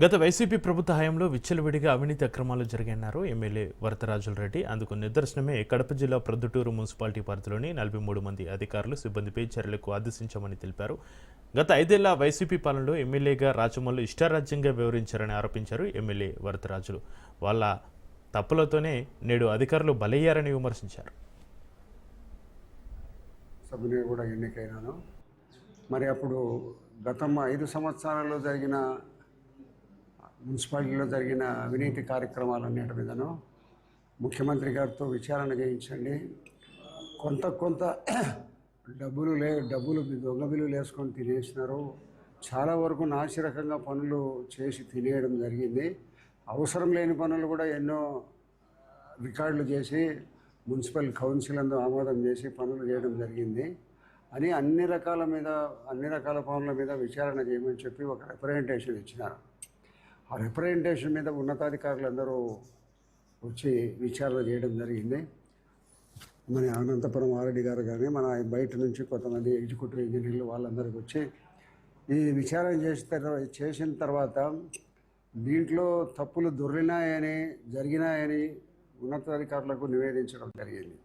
గత వైసీపీ ప్రభుత్వ హయాంలో విచ్చలవిడిగా అవినీతి అక్రమాలు జరిగాయన్నారు ఎమ్మెల్యే వరదరాజులరెడ్డి. అందుకు నిదర్శనమే కడప జిల్లా ప్రొద్దుటూరు మున్సిపాలిటీ పరిధిలోని 43 మంది అధికారులు సిబ్బందిపై చర్యలకు ఆదేశించామని తెలిపారు. గత 5 ఏళ్ల వైసీపీ పాలనలో ఎమ్మెల్యేగా రాచమల్లు ఇష్టారాజ్యంగా వ్యవహరించారని ఆరోపించారు ఎమ్మెల్యే వరదరాజులు. వాళ్ళ తప్పులతోనే నేడు అధికారులు బలయ్యారని విమర్శించారు. సభ్యుని కూడా ఎన్నికైనాను. మరి అప్పుడు గత 5 సంవత్సరాలలో జరిగిన మున్సిపాలిటీలో జరిగిన అవినీతి కార్యక్రమాలన్నిటి మీదను ముఖ్యమంత్రి గారితో విచారణ చేయించండి. కొంత డబ్బులు దొంగ బిల్లులు వేసుకొని తినేసినారు. చాలా వరకు నాసిరకంగా పనులు చేసి తినేయడం జరిగింది. అవసరం లేని పనులు కూడా ఎన్నో రికార్డులు చేసి మున్సిపల్ కౌన్సిల్ అందు ఆమోదం చేసి పనులు చేయడం జరిగింది అని అన్ని రకాల పనుల మీద విచారణ చేయమని చెప్పి ఒక రిప్రజెంటేషన్ ఇచ్చినారు. ఆ రిప్రజెంటేషన్ మీద ఉన్నతాధికారులందరూ వచ్చి విచారణ చేయడం జరిగింది. మన అనంతపురం ఆర్ఎడ్డి గారు కానీ మన బయట నుంచి కొంతమంది ఎగ్జిక్యూటివ్ ఇంజనీర్లు వాళ్ళందరికీ వచ్చి ఈ విచారణ చేసిన తర్వాత దీంట్లో తప్పులు జరిగినాయని ఉన్నతాధికారులకు నివేదించడం జరిగింది.